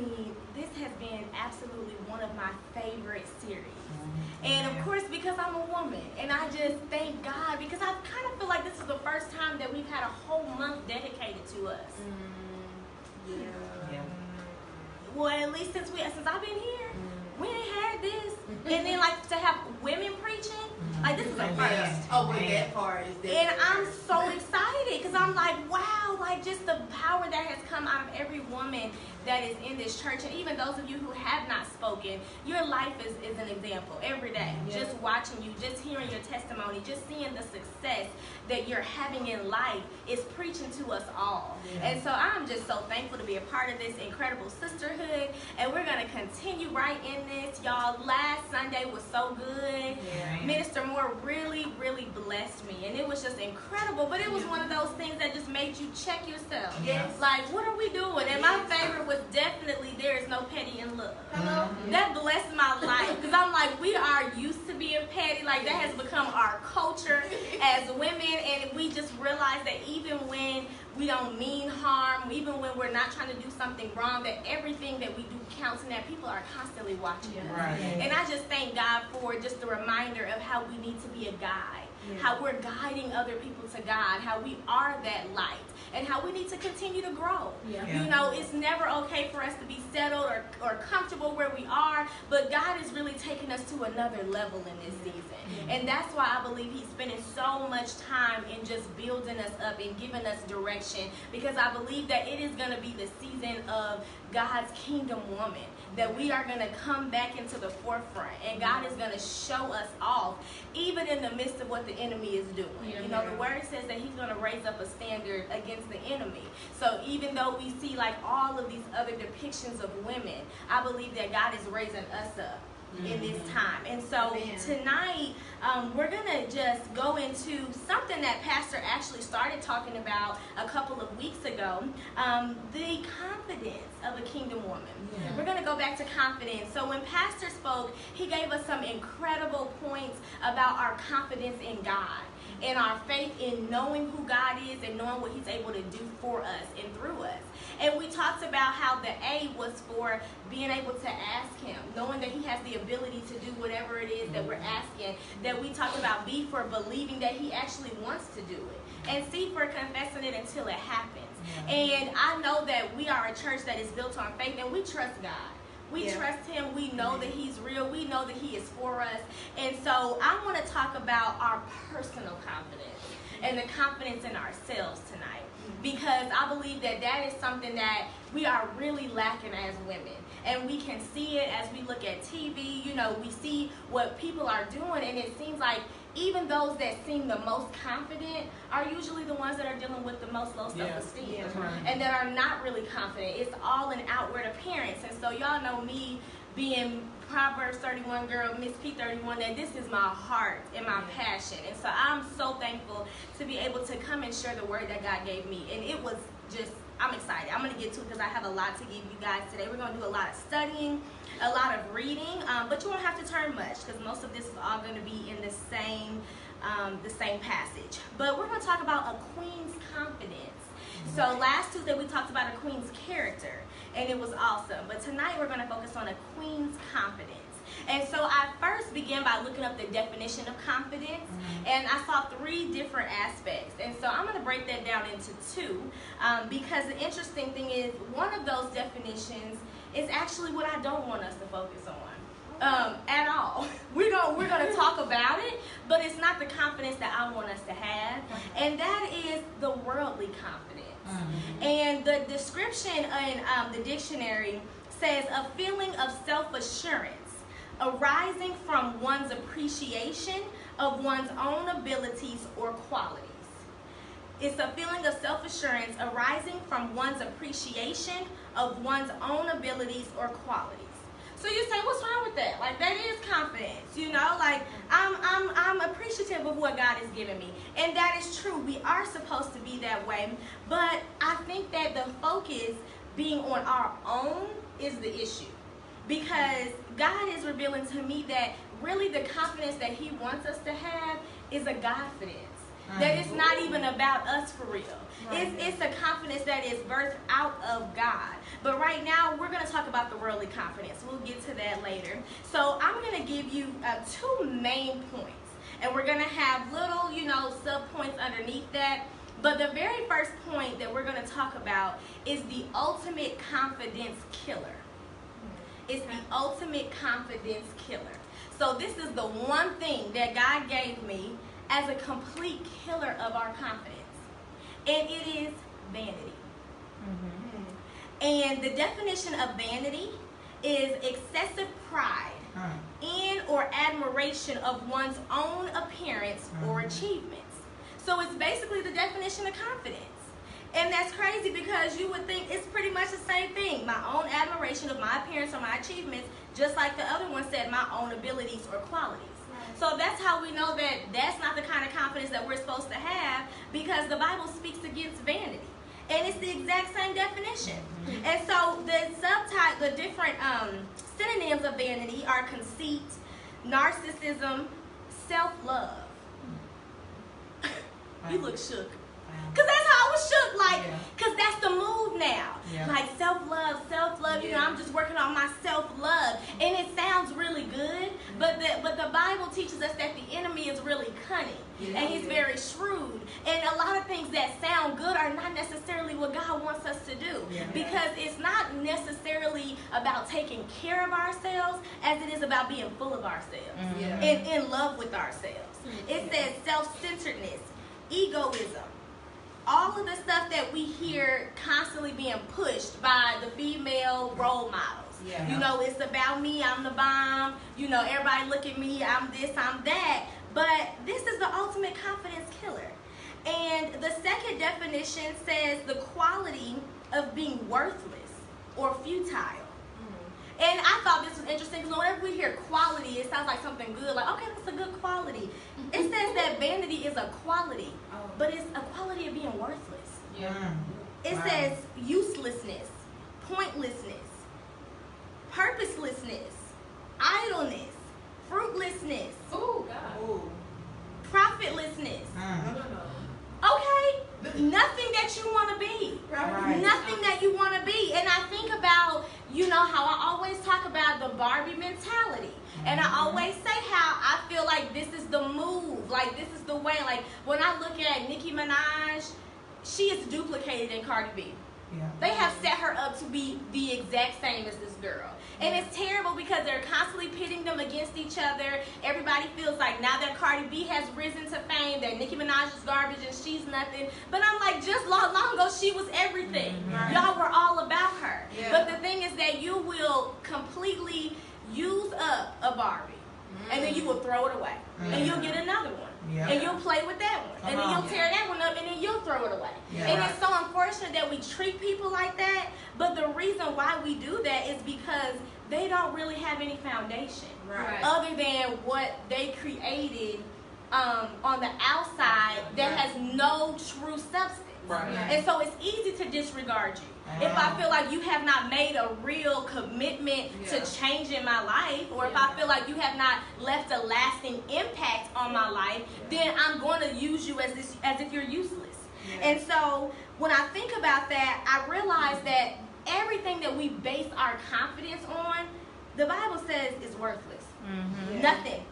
mean, this has been absolutely one of my favorite series. And of course, because I'm a woman, and I just thank God, because I kind of feel like this is the first time that we've had a whole month dedicated to us. Yeah. Well, at least since I've been here, we ain't had this. And then like to have women preaching, like this is a first. Oh, well, that part is And I'm so excited because I'm like, wow, like just the power that has come out of every woman that is in this church. And even those of you who have not spoken, your life is an example every day. Just watching you, just hearing your testimony, just seeing the success that you're having in life is preaching to us all. And so I'm just so thankful to be a part of this incredible sisterhood. And we're going to continue right in this. Y'all, last Sunday was so good. Minister Moore really, really blessed me. And it was just incredible. But it was one of those things that just made you check yourself. Like, what are we doing? And my favorite was definitely There Is No Petty in Love. That blessed my life. Because I'm like, we are used to being petty. Like, that has become our culture as women. And we just realize that even when we don't mean harm, even when we're not trying to do something wrong, that everything that we do counts and that people are constantly watching us. And I just thank God for just the reminder of how we need to be a guide, how we're guiding other people to God, how we are that light, and how we need to continue to grow. You know, it's never okay for us to be settled or comfortable where we are, but God is really taking us to another level in this season. And that's why I believe He's spending so much time in just building us up and giving us direction, because I believe that it is going to be the season of God's kingdom woman, that we are going to come back into the forefront, and God is going to show us off, even in the midst of what the enemy is doing. You know, the word says that He's going to raise up a standard against the enemy. So even though we see like all of these other depictions of women, I believe that God is raising us up in this time. And so tonight we're gonna just go into something that Pastor actually started talking about a couple of weeks ago, the confidence of a kingdom woman. We're gonna go back to confidence. So when Pastor spoke, he gave us some incredible points about our confidence in God and our faith in knowing who God is and knowing what He's able to do for us and through us. And we talked about how the A was for being able to ask Him, knowing that He has the ability to do whatever it is that we're asking. That we talked about B for believing that He actually wants to do it. And C for confessing it until it happens. And I know that we are a church that is built on faith, and we trust God. We trust Him. We know that He's real. We know that He is for us. And so I want to talk about our personal confidence and the confidence in ourselves tonight, because I believe that that is something that we are really lacking as women. And we can see it as we look at TV. You know, we see what people are doing, and it seems like even those that seem the most confident are usually the ones that are dealing with the most low self-esteem and that are not really confident. It's all an outward appearance. And so y'all know me being Proverbs 31 girl, Miss P31, that this is my heart and my passion. And so I'm so thankful to be able to come and share the word that God gave me. And it was just, I'm excited. I'm going to get to it because I have a lot to give you guys today. We're going to do a lot of studying, a lot of reading, but you won't have to turn much because most of this is all going to be in the same passage. But we're going to talk about a queen's confidence. So last Tuesday we talked about a queen's character, and it was awesome. But tonight we're going to focus on a queen's confidence. And so I first began by looking up the definition of confidence, and I saw 3 different aspects. And so I'm going to break that down into 2, because the interesting thing is one of those definitions is actually what I don't want us to focus on at all. We're going to talk about it, but it's not the confidence that I want us to have, and that is the worldly confidence. And the description in the dictionary says a feeling of self-assurance arising from one's appreciation of one's own abilities or qualities. It's a feeling of self-assurance arising from one's appreciation of one's own abilities or qualities. So you say, what's wrong with that? Like, that is confidence, you know? Like, I'm appreciative of what God has given me. And that is true. We are supposed to be that way. But I think that the focus being on our own is the issue. Because God is revealing to me that really the confidence that He wants us to have is a confidence. That it's not even about us for real. It's a confidence that is birthed out of God. But right now, we're going to talk about the worldly confidence. We'll get to that later. So I'm going to give you 2 main points. And we're going to have little, sub-points underneath that. But the very first point that we're going to talk about is the ultimate confidence killer. It's the ultimate confidence killer. So this is the one thing that God gave me as a complete killer of our confidence. And it is vanity. And the definition of vanity is excessive pride in or admiration of one's own appearance or achievements. So it's basically the definition of confidence. And that's crazy because you would think it's pretty much the same thing. My own admiration of my appearance or my achievements, just like the other one said, my own abilities or qualities. So that's how we know that that's not the kind of confidence that we're supposed to have, because the Bible speaks against vanity. And it's the exact same definition. And so the different synonyms of vanity are conceit, narcissism, self-love. You look shook. Because that's how I was shook, because that's the move now. Like self-love, I'm just working on my self-love. And it sounds really good, but the Bible teaches us that the enemy is really cunning. And he's very shrewd. And a lot of things that sound good are not necessarily what God wants us to do. Because it's not necessarily about taking care of ourselves as it is about being full of ourselves. And in love with ourselves. It says self-centeredness, egoism. All of the stuff that we hear constantly being pushed by the female role models. It's about me, I'm the bomb. Everybody look at me, I'm this, I'm that. But this is the ultimate confidence killer. And the second definition says the quality of being worthless or futile. And I thought this was interesting because whenever we hear quality, it sounds like something good. Like, okay, that's a good quality. It says that vanity is a quality, but it's a quality of being worthless. It says uselessness, pointlessness, purposelessness, idleness, fruitlessness, profitlessness. Okay, nothing that you want to be. Nothing that you want to be. And I think about, how I always talk about the Barbie mentality. And I always say how I feel like this is the move. Like, this is the way. Like, when I look at Nicki Minaj, she is duplicated in Cardi B. They have set her up to be the exact same as this girl. And it's terrible because they're constantly pitting them against each other. Everybody feels like now that Cardi B has risen to fame, that Nicki Minaj is garbage and she's nothing. But I'm like, just long ago, she was everything. Y'all were all about her. But the thing is that you will completely use up a Barbie. And then you will throw it away. And you'll get another one. And you'll play with that one. And then you'll tear that one up and then you'll throw it away. And it's so unfortunate that we treat people like that. But the reason why we do that is because they don't really have any foundation. Other than what they created on the outside that has no true substance. And so it's easy to disregard you. If I feel like you have not made a real commitment to changing my life, or if I feel like you have not left a lasting impact on my life, then I'm going to use you as if you're useless. And so when I think about that, I realize that everything that we base our confidence on, the Bible says is worthless. Nothing.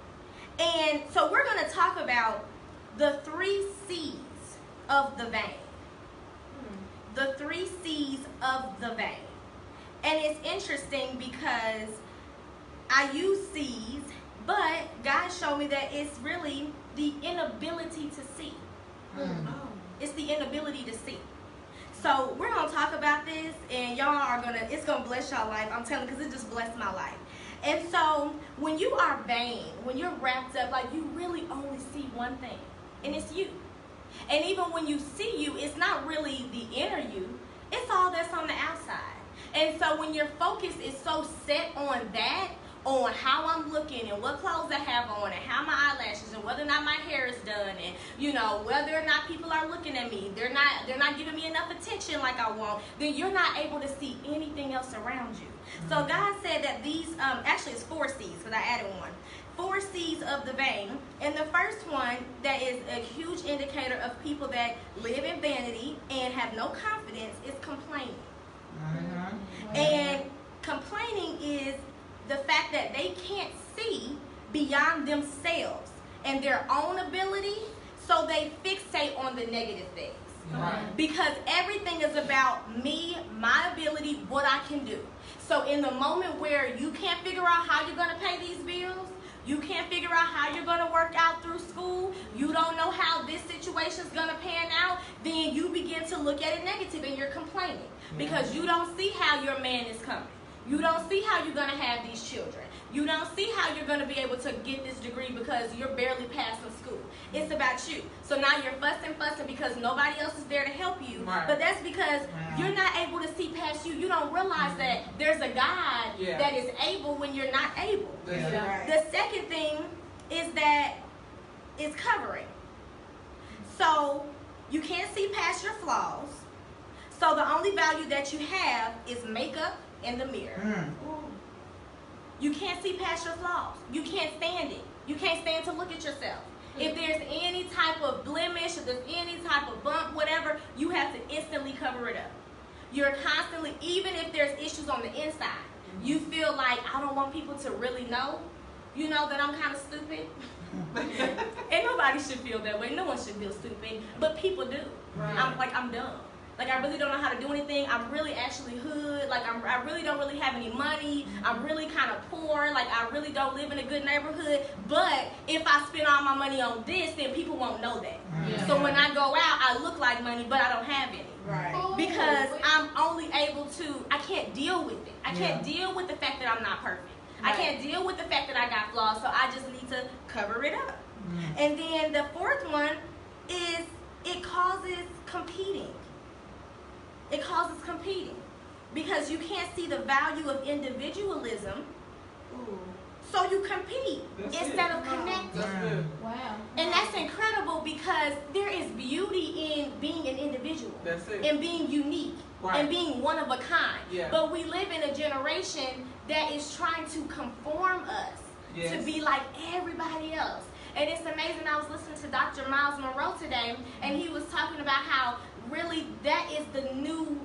And so we're going to talk about the 3 C's of the vein. The 3 C's of the vein. And it's interesting because I use C's, but God showed me that it's really the inability to see. It's the inability to see. So we're going to talk about this, and y'all are it's going to bless y'all life. I'm telling you, because it just blessed my life. And so when you are vain, when you're wrapped up, like, you really only see one thing, and it's you. And even when you see you, it's not really the inner you. It's all that's on the outside. And so when your focus is so set on that, on how I'm looking and what clothes I have on and how my eyelashes and whether or not my hair is done and, whether or not people are looking at me, they're not giving me enough attention like I want, then you're not able to see anything else around you. So God said that these, actually it's 4 C's because I added one. 4 C's of the vein. And the first one that is a huge indicator of people that live in vanity and have no confidence is complaining. the fact that they can't see beyond themselves and their own ability, so they fixate on the negative things. Right. Because everything is about me, my ability, what I can do. So in the moment where you can't figure out how you're going to pay these bills, you can't figure out how you're going to work out through school, you don't know how this situation's going to pan out, then you begin to look at it negative and you're complaining. Because you don't see how your man is coming. You don't see how you're going to have these children. You don't see how you're going to be able to get this degree because you're barely passing school. It's about you. So now you're fussing because nobody else is there to help you. Right. But that's because you're not able to see past you. You don't realize that there's a God that is able when you're not able. Right. The second thing is that it's covering. So you can't see past your flaws. So the only value that you have is makeup and the mirror. You can't see past your flaws. You can't stand it. You can't stand to look at yourself. If there's any type of blemish, if there's any type of bump, whatever, you have to instantly cover it up. You're constantly, even if there's issues on the inside, you feel like, I don't want people to really know, you know, that I'm kind of stupid. And nobody should feel that way. No one should feel stupid, but people do. Right. I'm dumb. Like, I really don't know how to do anything. I'm really actually hood. Like, I really don't really have any money. I'm really kind of poor. Like, I really don't live in a good neighborhood. But if I spend all my money on this, then people won't know that. Yeah. So when I go out, I look like money, but I don't have any. Right. Because I'm only able to, I can't deal with it. I can't deal with the fact that I'm not perfect. I can't deal with the fact that I got flaws, so I just need to cover it up. And then the fourth one is it causes competing. It causes competing because you can't see the value of individualism, so you compete instead of connecting. Wow. And that's incredible because there is beauty in being an individual, and being unique, and being one of a kind. But we live in a generation that is trying to conform us to be like everybody else. And it's amazing. I was listening to Dr. Miles Monroe today, and he was talking about how really that is the new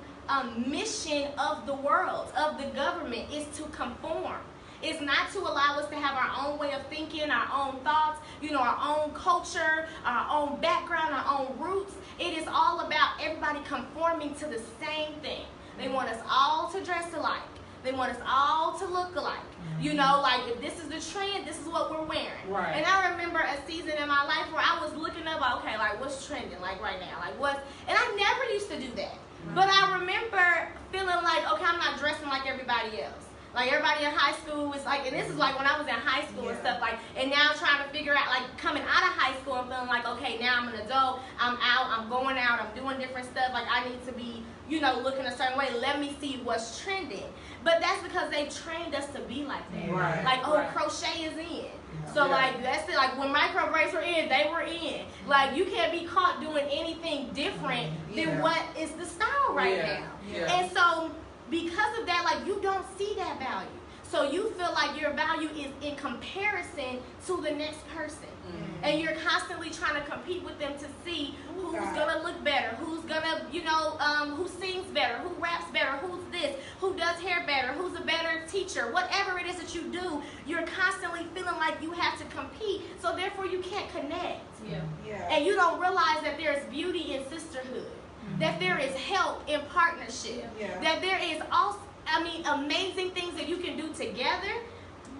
mission of the world, of the government, is to conform. It's not to allow us to have our own way of thinking, our own thoughts, you know, our own culture, our own background, our own roots. It is all about everybody conforming to the same thing. They want us all to dress alike. They want us all to look alike. You know, like if this is the trend, this is what we're wearing. Right. And I remember a season in my life where I was looking up, okay, like what's trending like right now? Like what's, and I never used to do that. But I remember feeling like, okay, I'm not dressing like everybody else. Like everybody in high school was like, and this is like when I was in high school and stuff like, and now trying to figure out, like coming out of high school and feeling like, okay, now I'm an adult, I'm out, I'm going out, I'm doing different stuff, like I need to be, you know, looking a certain way, let me see what's trending. But that's because they trained us to be like that. Right. Like, oh, crochet is in. So like, that's it, like when micro braids were in, they were in. Like you can't be caught doing anything different than what is the style right now. And so, because of that, like you don't see that value. So you feel like your value is in comparison to the next person. And you're constantly trying to compete with them to see who's gonna look better, who's gonna, you know, who sings better, who raps better, who's this, who does hair better, who's a better teacher, whatever it is that you do, you're constantly feeling like you have to compete, so therefore you can't connect. And you don't realize that there's beauty in sisterhood. That there is help in partnership. That there is also, I mean, amazing things that you can do together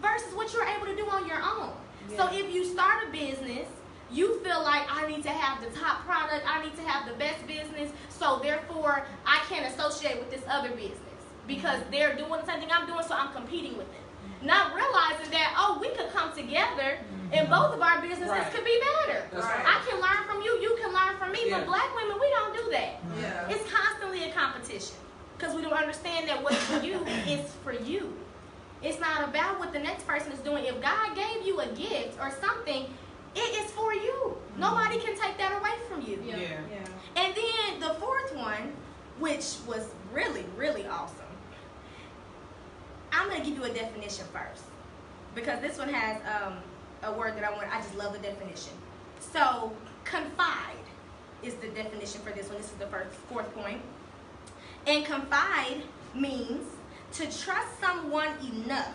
versus what you're able to do on your own. So if you start a business, you feel like I need to have the top product, I need to have the best business, so therefore I can't associate with this other business because they're doing something I'm doing, so I'm competing with them. Not realizing that, oh, we could come together and both of our businesses could be better. I can learn from you, you can learn from me, but black women, we don't do that. It's constantly a competition because we don't understand that what's for you is for you. It's not about what the next person is doing. If God gave you a gift or something, it is for you. Nobody can take that away from you. And then the fourth one, which was really, really awesome. I'm going to give you a definition first because this one has a word that I just love the definition. So, confide is the definition for this one. This is the fourth point. And confide means to trust someone enough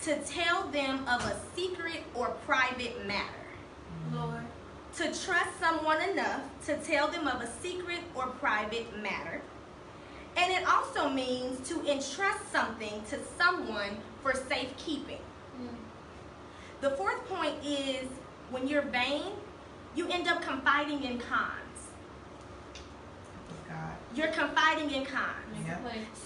to tell them of a secret or private matter. Lord. To trust someone enough to tell them of a secret or private matter. And it also means to entrust something to someone for safekeeping. The fourth point is when you're vain, you end up confiding in cons. You're confiding in cons. Yeah.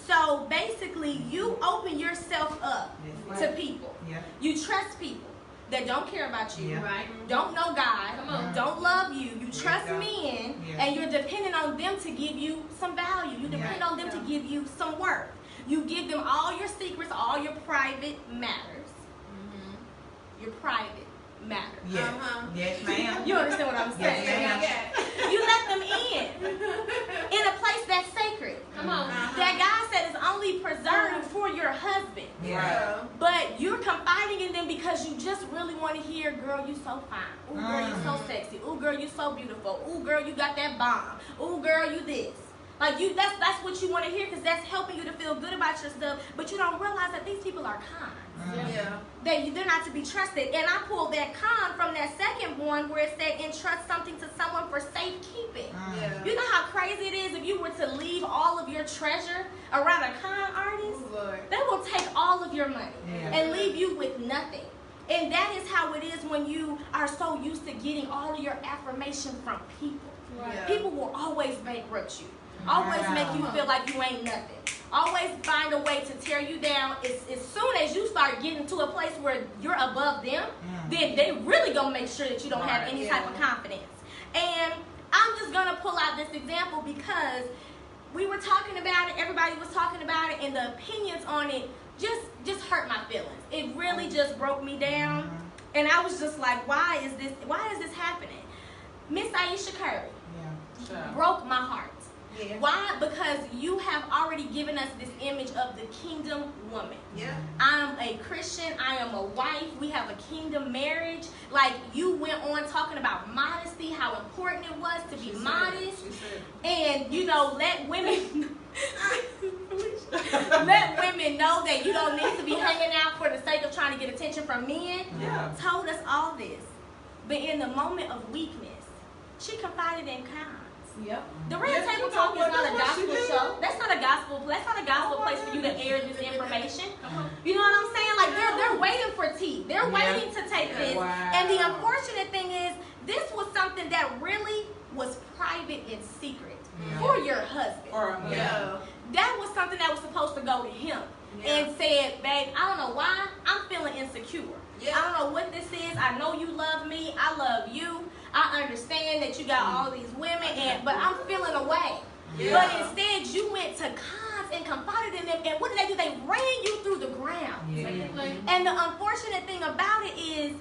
So basically, you open yourself up to people. Yeah. You trust people that don't care about you, Right. don't know God, Come on. don't love you. You trust God. men, Yeah. and you're dependent on them to give you some value. You depend on them to give you some worth. You give them all your secrets, all your private matters. Your private matters. Yes. Yes, ma'am. You understand what I'm saying? Yes, ma'am. You let them in a place that's sacred. Come on. That God said is only preserved for your husband. Yeah. But you're confiding in them because you just really want to hear, girl, you so fine. Ooh, girl, you so sexy. Ooh, girl, you so beautiful. Ooh, girl, you got that bomb. Ooh, girl, you this. Like that's what you want to hear because that's helping you to feel good about yourself. But you don't realize that these people are cons. Yeah. They're not to be trusted. And I pulled that con from that second one where it said entrust something to someone for safekeeping. Yeah. You know how crazy it is if you were to leave all of your treasure around a con artist? Oh, Lord. They will take all of your money Yeah. and leave you with nothing. And that is how it is when you are so used to getting all of your affirmation from people. Right. People will always bankrupt you. Always make you feel like you ain't nothing. Always find a way to tear you down. As soon as you start getting to a place where you're above them, then they really gonna make sure that you don't have any type of confidence. And I'm just gonna pull out this example because we were talking about it, everybody was talking about it, and the opinions on it just hurt my feelings. It really just broke me down. And I was just like, why is this happening? Miss Aisha Curry broke my heart. Yeah. Why? Because you have already given us this image of the kingdom woman. Yeah. I'm a Christian. I am a wife. We have a kingdom marriage. Like, you went on talking about modesty, how important it was to be modest. And, let women let women know that you don't need to be hanging out for the sake of trying to get attention from men. Yeah. Told us all this. But in the moment of weakness, she confided in cons. Yep. The Red Table Talk is not a gospel show. That's not a gospel place for you to air this information. You know what I'm saying? Like, they're waiting for tea. They're waiting to take this. Wow. And the unfortunate thing is, this was something that really was private and secret for your husband. Yeah. That was something that was supposed to go to him and said, babe, I don't know why, I'm feeling insecure. Yeah. I don't know what this is. I know you love me. I love you. I understand that you got all these women, but I'm feeling away. Yeah. But instead, you went to cons and confided in them, and what did they do? They ran you through the ground. Yeah. And the unfortunate thing about it is,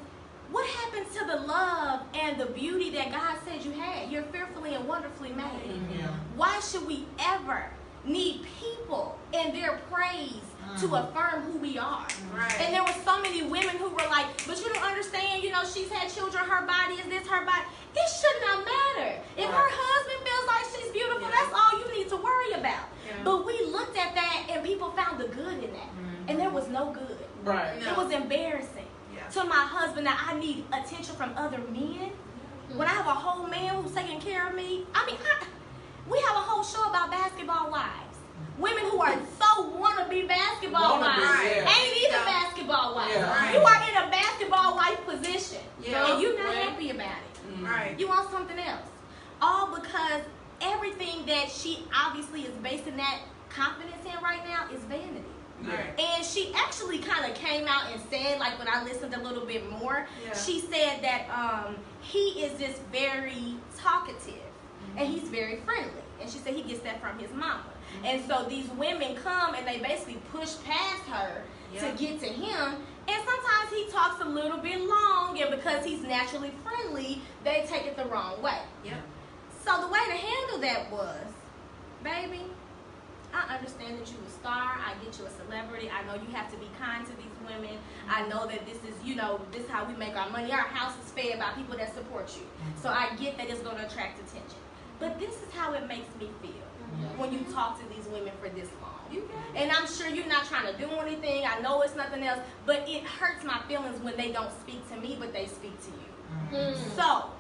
what happens to the love and the beauty that God said you had? You're fearfully and wonderfully made. Yeah. Why should we ever need people and their praise to affirm who we are? Right. And there were so many women who were like, but you don't understand, she's had children, her body is this, her body. It should not matter. If her husband feels like she's beautiful, that's all you need to worry about. Yeah. But we looked at that and people found the good in that. And there was no good. Right. It was embarrassing to my husband that I need attention from other men. When I have a whole man who's taking care of me, we have a whole show about basketball wives. Women who are so wannabe basketball wives. Ain't even basketball wives. Yeah. You are in a basketball wife position. Yeah. And you're not happy about it. Right. You want something else. All because everything that she obviously is basing that confidence in right now is vanity. Right. And she actually kind of came out and said, like when I listened a little bit more, she said that he is just very talkative and he's very friendly. And she said he gets that from his mama. And so these women come and they basically push past her to get to him. And sometimes he talks a little bit long, and because he's naturally friendly, they take it the wrong way. Yep. So the way to handle that was, baby, I understand that you're a star. I get you a celebrity. I know you have to be kind to these women. I know that this is, this is how we make our money. Our house is fed by people that support you. So I get that it's going to attract attention. But this is how it makes me feel when you talk to these women for this long. You got it. And I'm sure you're not trying to do anything. I know it's nothing else, but it hurts my feelings when they don't speak to me, but they speak to you. Mm-hmm. So,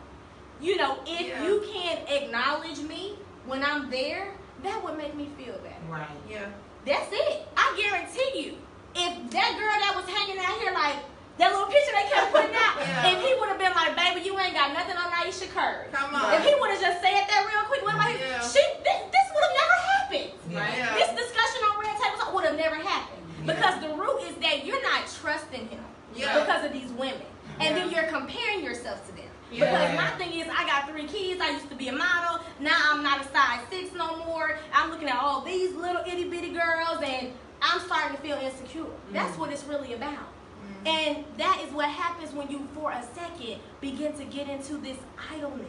you know, if you can't acknowledge me when I'm there, that would make me feel better. Right. Yeah. That's it. I guarantee you, if that girl that was hanging out here, like, that little picture they kept putting out, if he would have been like, baby, you ain't got nothing on Aisha Curry. Come on. If he would have just said that real quick, what about this would have never happened. Right. Yeah. This discussion on Red Table Talk would have never happened. Because the root is that you're not trusting him because of these women. And then you're comparing yourself to them. Because my thing is, I got 3 kids. I used to be a model. Now I'm not a size 6 no more. I'm looking at all these little itty bitty girls, and I'm starting to feel insecure. That's what it's really about. And that is what happens when you, for a second, begin to get into this idleness.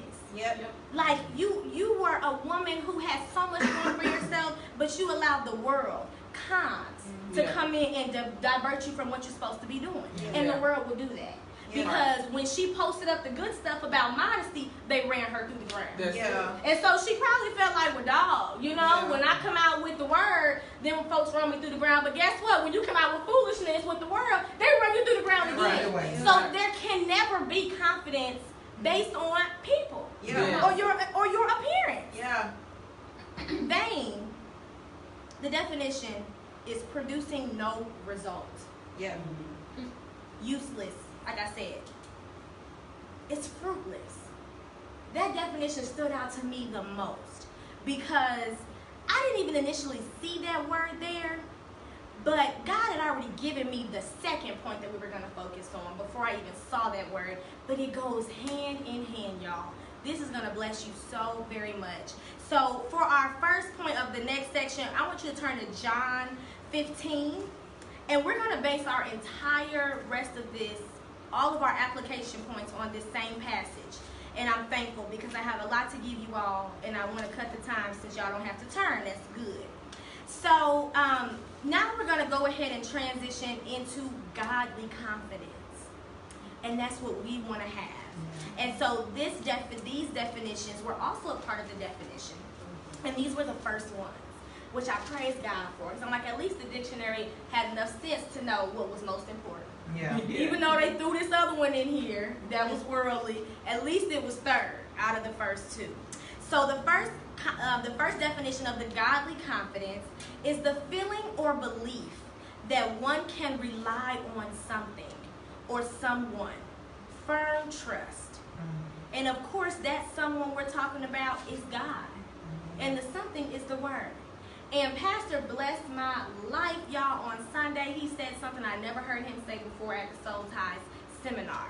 Like you were a woman who had so much room for yourself, but you allowed the world, cons, to come in and divert you from what you're supposed to be doing. And the world will do that. Because when she posted up the good stuff about modesty, they ran her through the ground. And so she probably felt like, well, dog, you know, when I come out with the word, then when folks run me through the ground. But guess what? When you come out with foolishness with the world, they run you through the ground again. So there can never be confidence based on people or your appearance. Vain, the definition is producing no result. Useless. Like I said, it's fruitless. That definition stood out to me the most because I didn't even initially see that word there, but God had already given me the second point that we were going to focus on before I even saw that word. But it goes hand in hand, y'all. This is going to bless you so very much. So for our first point of the next section, I want you to turn to John 15, and we're going to base our entire rest of this, all of our application points, on this same passage. And I'm thankful because I have a lot to give you all, and I want to cut the time since y'all don't have to turn. That's good. So now we're going to go ahead and transition into godly confidence. And that's what we want to have. And so these definitions were also a part of the definition. And these were the first ones, which I praise God for. Because I'm like, at least the dictionary had enough sense to know what was most important. Even though they threw this other one in here that was worldly, at least it was third out of the first two. So the first definition of the godly confidence is the feeling or belief that one can rely on something or someone. Firm trust. And of course, that someone we're talking about is God. And the something is the word. And Pastor blessed my life, y'all, on Sunday. He said something I never heard him say before at the Soul Ties seminar.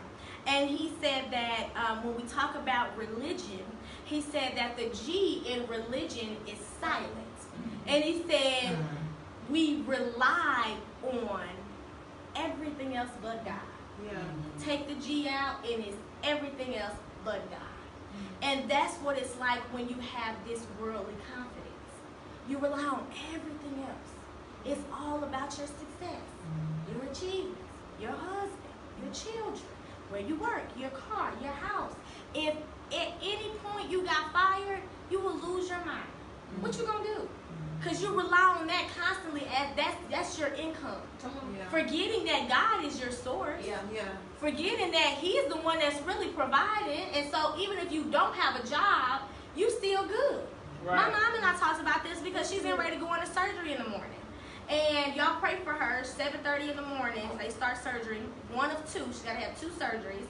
And he said that when we talk about religion, he said that the G in religion is silent. And he said we rely on everything else but God. Take the G out and it's everything else but God. And that's what it's like when you have this worldly confidence. You rely on everything else. It's all about your success, your achievements, your husband, your children, where you work, your car, your house. If at any point you got fired, you will lose your mind. What you gonna do? Because you rely on that constantly as that's your income. Forgetting that God is your source. Forgetting that He's the one that's really providing. And so even if you don't have a job, you still good. My mom and I talked about this because she's getting ready to go into surgery in the morning. And y'all pray for her. 7:30 in the morning, they start surgery. One of two. She's got to have 2 surgeries.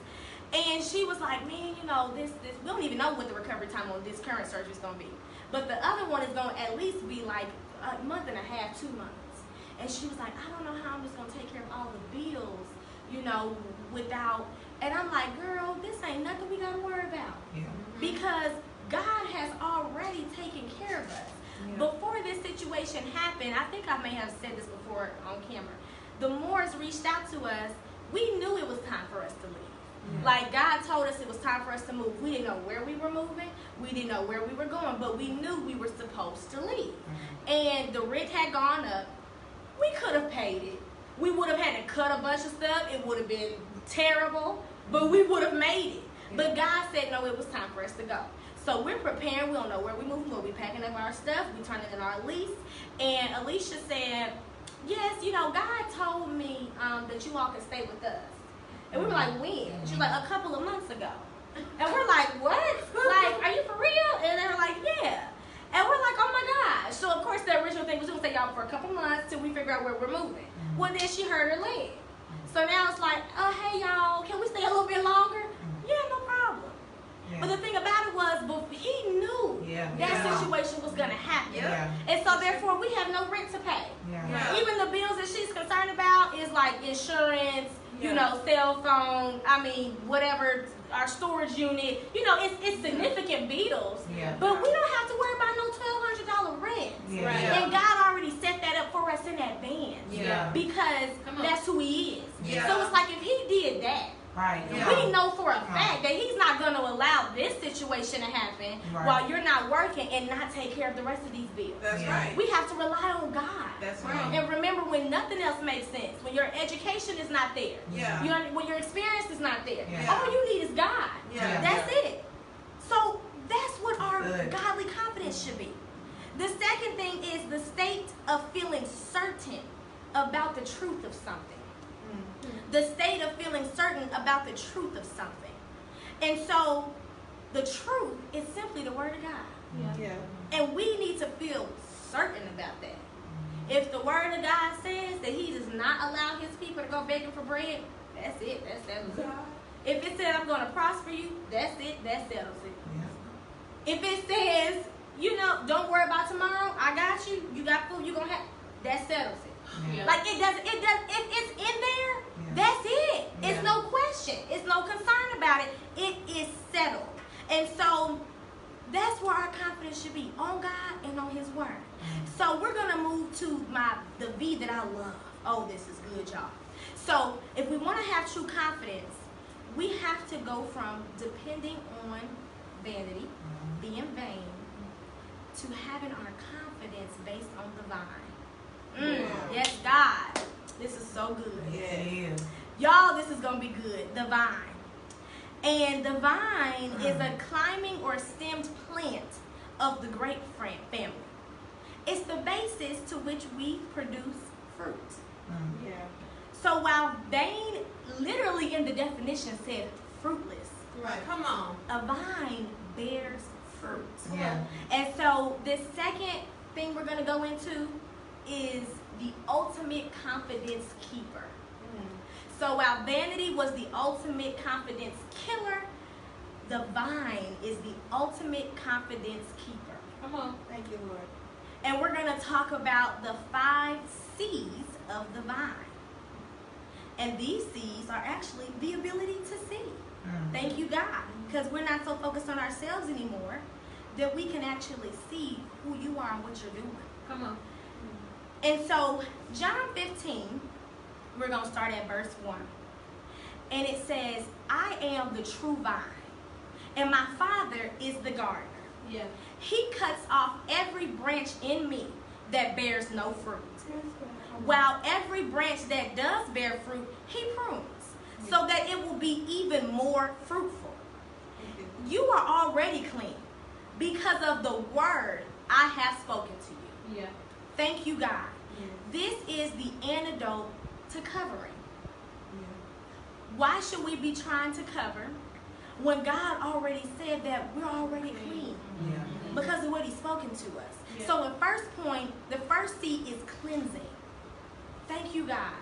And she was like, man, you know, this we don't even know what the recovery time on this current surgery is going to be. But the other one is going to at least be like a month and a half, 2 months. And she was like, I don't know how I'm just going to take care of all the bills, you know, without. And I'm like, girl, this ain't nothing we got to worry about. Because God has already taken care of us. Before this situation happened, I think I may have said this before on camera, the Moores reached out to us. We knew it was time for us to leave. Like God told us it was time for us to move. We didn't know where we were moving. We didn't know where we were going, but we knew we were supposed to leave. And the rent had gone up. We could have paid it. We would have had to cut a bunch of stuff. It would have been terrible, but we would have made it. But God said, no, it was time for us to go. So we're preparing. We don't know where we moving. We'll be packing up our stuff. We turning in our lease. And Alicia said, yes, you know, God told me that you all can stay with us. And we were like, when? She was like, a couple of months ago. And we're like, what? Like, are you for real? And they were like, yeah. And we're like, oh my gosh. So of course the original thing was going to stay out for a couple months till we figure out where we're moving. Well, then she hurt her leg. So now it's like, oh, hey y'all, can we stay a little bit longer? Yeah, no problem. Yeah. But the thing about it was, he knew that situation was going to happen. Yeah. And so therefore we have no rent to pay. Yeah. Even the bills that she's concerned about is like insurance, you know, cell phone, I mean, whatever, our storage unit, you know, it's significant bills. Yeah. But we don't have to worry about no $1,200 rent. Yeah. Right. And God already set that up for us in advance. Yeah. Because that's who he is. Yeah. So it's like if he did that, we know for a fact that he's not going to allow this situation to happen while you're not working and not take care of the rest of these bills. That's right. We have to rely on God. That's right. And remember, when nothing else makes sense, when your education is not there, when your experience is not there, all you need is God. That's it. So that's what our godly confidence should be. The second thing is the state of feeling certain about the truth of something. The state of feeling certain about the truth of something. And so the truth is simply the word of God. Yeah. And we need to feel certain about that. If the word of God says that he does not allow his people to go begging for bread, that's it. That settles it. If it says I'm going to prosper you, that's it. That settles it. Yeah. If it says, you know, don't worry about tomorrow, I got you. You got food, you're going to have, that settles it. Yeah. Like it does, if it's in there, that's it. It's no question. It's no concern about it. It is settled. And so that's where our confidence should be, on God and on his word. So we're going to move to the V that I love. Oh, this is good, y'all. So if we want to have true confidence, we have to go from depending on vanity, being vain, to having our confidence based on the vine. Yes, God. This is so good. Yeah. Y'all, this is going to be good. The vine. And the vine is a climbing or stemmed plant of the grape family. It's the basis to which we produce fruit. Yeah. So while vain literally in the definition said fruitless. Right. Come on. A vine bears fruit. Yeah. And so this second thing we're going to go into is the ultimate confidence keeper. So while vanity was the ultimate confidence killer, the vine is the ultimate confidence keeper. Come on. Thank you, Lord. And we're going to talk about the 5 C's of the vine. And these C's are actually the ability to see. Thank you, God. Because we're not so focused on ourselves anymore that we can actually see who you are and what you're doing. Come on. And so, John 15, we're going to start at verse 1. And it says, I am the true vine, and my Father is the gardener. Yeah. He cuts off every branch in me that bears no fruit, while every branch that does bear fruit, he prunes, so that it will be even more fruitful. You are already clean because of the word I have spoken to you. Yeah. Thank you, God. This is the antidote to covering. Why should we be trying to cover when God already said that we're already clean? Because of what he's spoken to us. So the first point, the first C is cleansing. Thank you, God.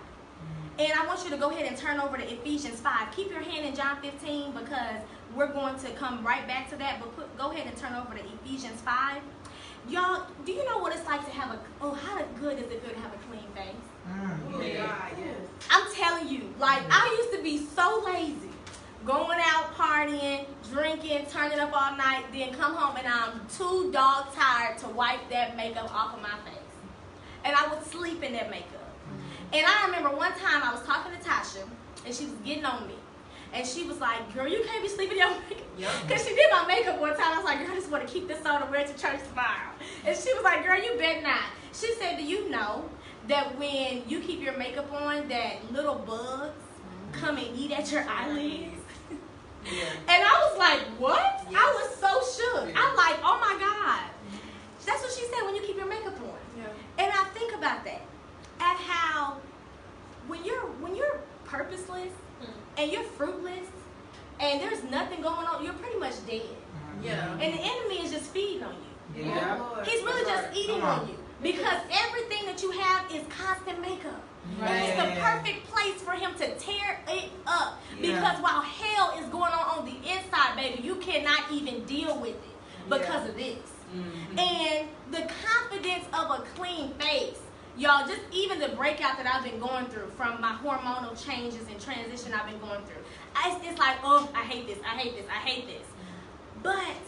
And I want you to go ahead and turn over to Ephesians 5. Keep your hand in John 15 because we're going to come right back to that. But go ahead and turn over to Ephesians 5. Y'all, do you know what it's like to have how good is it good to have a clean face? I'm telling you, like, I used to be so lazy. Going out partying, drinking, turning up all night, then come home and I'm too dog tired to wipe that makeup off of my face. And I would sleep in that makeup. And I remember one time I was talking to Tasha, and she was getting on me. And she was like, girl, you can't be sleeping in your makeup. Because she did my makeup one time. I was like, girl, I just want to keep this on and wear it to church tomorrow. And she was like, girl, you bet not. She said, do you know that when you keep your makeup on, that little bugs come and eat at your eyelids? And I was like, what? Yes. I was so shook. I'm like, oh my God. That's what she said when you keep your makeup on. Yeah. And I think about that. At how when you're purposeless and you're fruitless and there's nothing going on, you're pretty much dead. Yeah. And the enemy is just feeding on you. Yeah. He's really just eating on you. Because everything that you have is constant makeup. Right. It's the perfect place for him to tear it up. Yeah. Because while hell is going on the inside, baby, you cannot even deal with it because of this. Mm-hmm. And the confidence of a clean face. Y'all, just even the breakout that I've been going through from my hormonal changes and transition I've been going through. It's like, oh, I hate this, I hate this, I hate this. But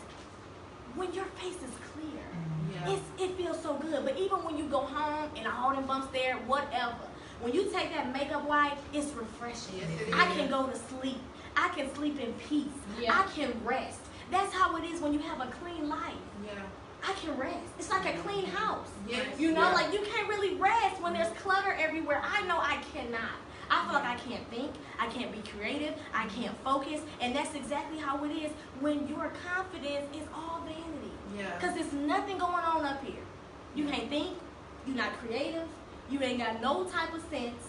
when your face is clear, it feels so good. But even when you go home and all them bumps there, whatever, when you take that makeup wipe, it's refreshing. Yes, it I is. can go to sleep. I can sleep in peace. Yeah. I can rest. That's how it is when you have a clean life. Yeah. I can rest. It's like a clean house. Yes. You know, like you can't really rest when there's clutter everywhere. I know I cannot. I feel like I can't think. I can't be creative. I can't focus. And that's exactly how it is when your confidence is all vanity. Yeah. Because there's nothing going on up here. You can't think. You're not creative. You ain't got no type of sense.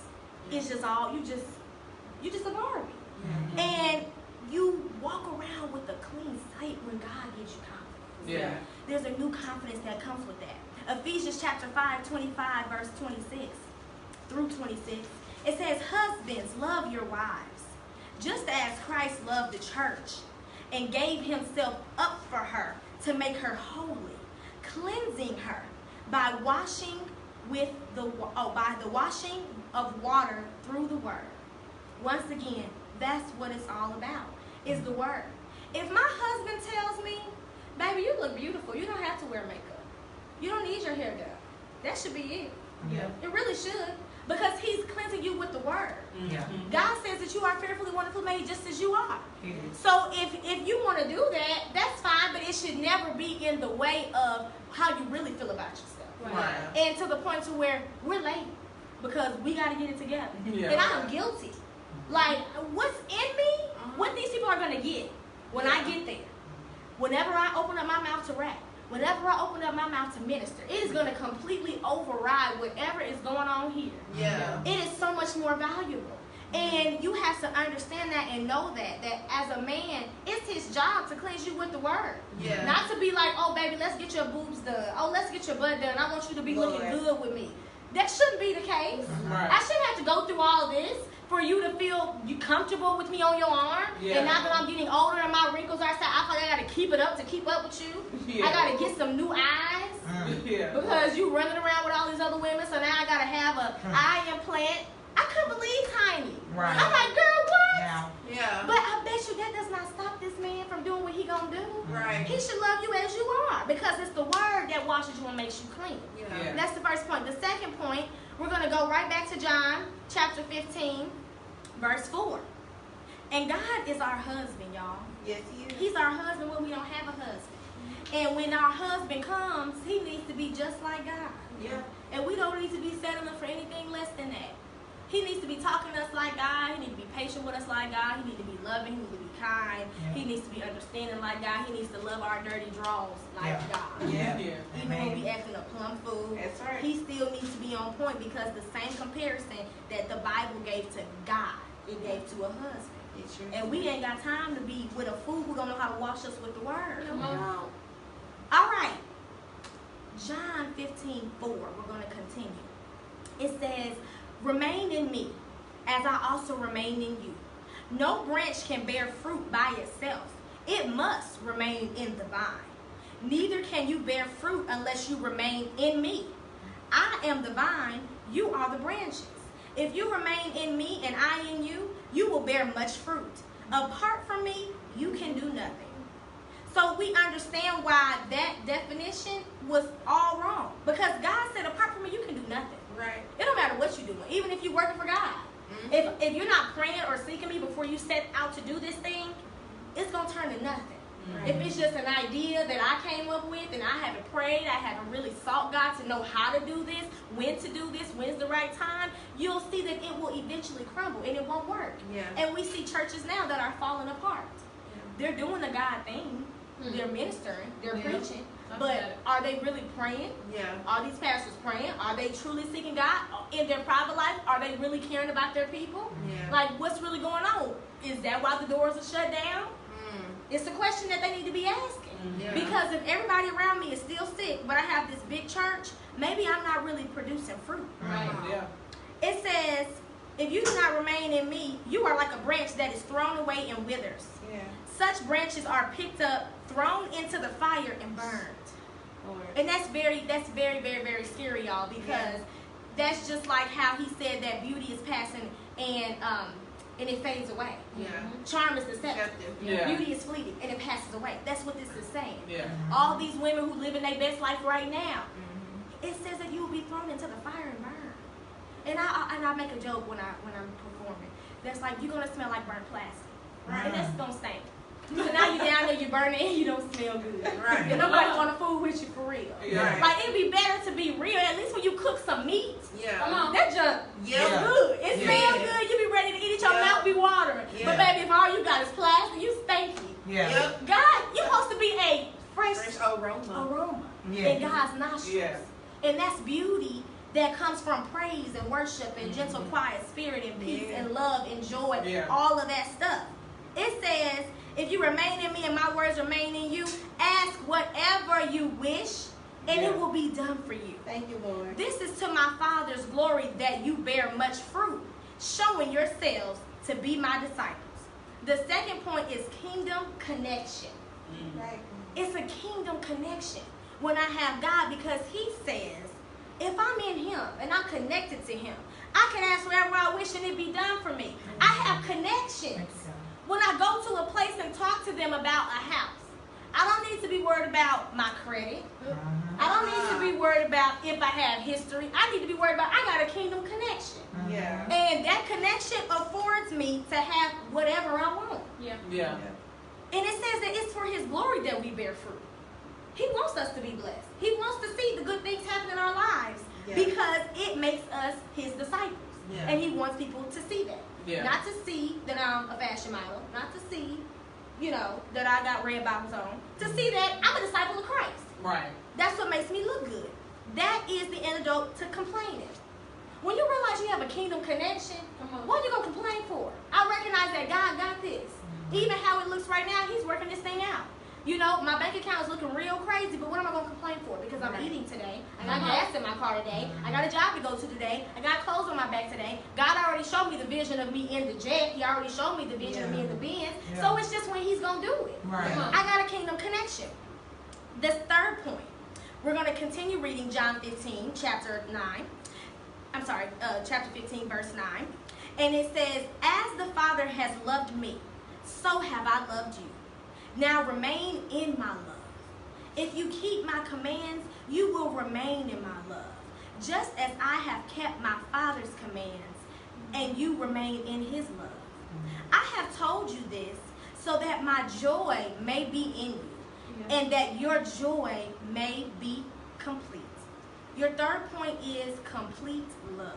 It's just all, you just a Barbie. Yeah. And you walk around with a clean sight when God gives you confidence. Yeah. There's a new confidence that comes with that. Ephesians chapter 5, 25, verse 26 through 26. It says, husbands, love your wives, just as Christ loved the church and gave himself up for her to make her holy, cleansing her by the washing of water through the word. Once again, that's what it's all about, is the word. If my husband tells me, baby, you look beautiful, you don't have to wear makeup. You don't need your hair done. That should be it. Yeah. It really should. Because he's cleansing you with the word. Yeah. God says that you are fearfully, wonderfully made just as you are. Yeah. So if you want to do that, that's fine, but it should never be in the way of how you really feel about yourself. Right. And to the point to where we're late because we got to get it together. Yeah. And I am guilty. Like, what's in me, what these people are going to get when I get there. Whenever I open up my mouth to rap, whenever I open up my mouth to minister, it is going to completely override whatever is going on here. Yeah. It is so much more valuable. And you have to understand that and know that as a man, it's his job to cleanse you with the word. Yeah. Not to be like, oh, baby, let's get your boobs done. Oh, let's get your butt done. I want you to be looking good with me. That shouldn't be the case. Right. I shouldn't have to go through all this for you to feel you comfortable with me on your arm. Yeah. And now that I'm getting older and my wrinkles are set, I feel like I got to keep it up to keep up with you. Yeah. I got to get some new eyes. Yeah. Because you running around with all these other women, so now I gotta have a eye implant. I couldn't believe Tiny. Right. I'm like, girl, what? Now. Yeah. But I bet you that does not stop this man from doing what he gonna do. Right. He should love you as you are because it's the word that washes you and makes you clean. Yeah. That's the first point. The second point, we're gonna go right back to John chapter 15, verse 4. And God is our husband, y'all. Yes, he is. He's our husband when we don't have a husband. And when our husband comes, he needs to be just like God. Yeah. And we don't need to be settling for anything less than that. He needs to be talking to us like God. He needs to be patient with us like God. He needs to be loving. He needs to be kind. Yeah. He needs to be understanding like God. He needs to love our dirty draws like God. Yeah. Even when we acting a plum fool, That's right. he still needs to be on point because the same comparison that the Bible gave to God, it gave to a husband. It sure And we ain't got time to be with a fool who don't know how to wash us with the word. Come on. All right. John 15:4. We're going to continue. It says, remain in me, as I also remain in you. No branch can bear fruit by itself. It must remain in the vine. Neither can you bear fruit unless you remain in me. I am the vine, you are the branches. If you remain in me and I in you, you will bear much fruit. Apart from me, you can do nothing. So we understand why that definition was all wrong. Because God said, apart from me, you can do nothing. Right. It don't matter what you're doing, even if you're working for God. Mm-hmm. If you're not praying or seeking me before you set out to do this thing, it's going to turn to nothing. Right. If it's just an idea that I came up with and I haven't prayed, I haven't really sought God to know how to do this, when to do this, when's the right time, you'll see that it will eventually crumble and it won't work. Yeah. And we see churches now that are falling apart. they're doing the God thing. They're ministering, they're preaching. I But get it. are they really praying? Yeah. Are these pastors praying? Are they truly seeking God in their private life? Are they really caring about their people? Yeah. Like, what's really going on? Is that why the doors are shut down? It's a question that they need to be asking. Yeah. Because if everybody around me is still sick, but I have this big church, maybe I'm not really producing fruit. Right. Yeah. It says, if you do not remain in me, you are like a branch that is thrown away and withers. Yeah. Such branches are picked up, thrown into the fire, and burned. Lord. And that's very, very, very scary, y'all, because that's just like how he said that beauty is passing and it fades away. Yeah. Charm is deceptive. Deceptive. Yeah. Beauty is fleeting and it passes away. That's what this is saying. Yeah. All these women who live in their best life right now, it says that you will be thrown into the fire and burned. And I make a joke when I'm performing. That's like, you're gonna smell like burnt plastic, and that's gonna stink. So now you're down there, you're burning, and you don't smell good. Right. And nobody wanna fool with you for real. Yeah. Like, it'd be better to be real. At least when you cook some meat, Yeah. come on, that junk Yeah. is good. It Yeah. smells good. You be ready to eat it. Your Yeah. mouth be watering. Yeah. But baby, if all you got is plastic, you stinky. Yeah. Yep. God, you're supposed to be a fresh Fresh aroma. aroma Yeah. in God's nostrils. Yeah. And that's beauty that comes from praise and worship and gentle, quiet spirit and peace Yeah. and love and joy, Yeah. all of that stuff. It says, if you remain in me and my words remain in you, ask whatever you wish and Yeah. it will be done for you. Thank you, Lord. This is to my Father's glory that you bear much fruit, showing yourselves to be my disciples. The second point is kingdom connection. Right. It's a kingdom connection when I have God, because he says, if I'm in him and I'm connected to him, I can ask whatever I wish and it be done for me. I have connections. When I go to a place and talk to them about a house, I don't need to be worried about my credit. I don't need to be worried about if I have history. I need to be worried about I got a kingdom connection. Yeah. And that connection affords me to have whatever I want. Yeah. Yeah. And it says that it's for his glory that we bear fruit. He wants us to be blessed. He wants to see the good things happen in our lives Yeah. because it makes us his disciples. Yeah. And he wants people to see that. Yeah. Not to see that I'm a fashion model. Not to see, that I got red bottoms on. To see that I'm a disciple of Christ. Right. That's what makes me look good. That is the antidote to complaining. When you realize you have a kingdom connection, what are you going to complain for? I recognize that God got this. Even how it looks right now, he's working this thing out. My bank account is looking real crazy, but what am I going to complain for? Because I'm eating today. I got gas in my car today. I got a job to go to today. I got clothes on my back today. God already showed me the vision of me in the jet. He already showed me the vision of me in the Benz. Yeah. So it's just when he's going to do it. Right. I got a kingdom connection. The third point, we're going to continue reading John 15, chapter 15, verse 9. And it says, as the Father has loved me, so have I loved you. Now remain in my love. If you keep my commands, you will remain in my love, just as I have kept my Father's commands, and you remain in his love. I have told you this so that my joy may be in you, and that your joy may be complete. Your third point is complete love.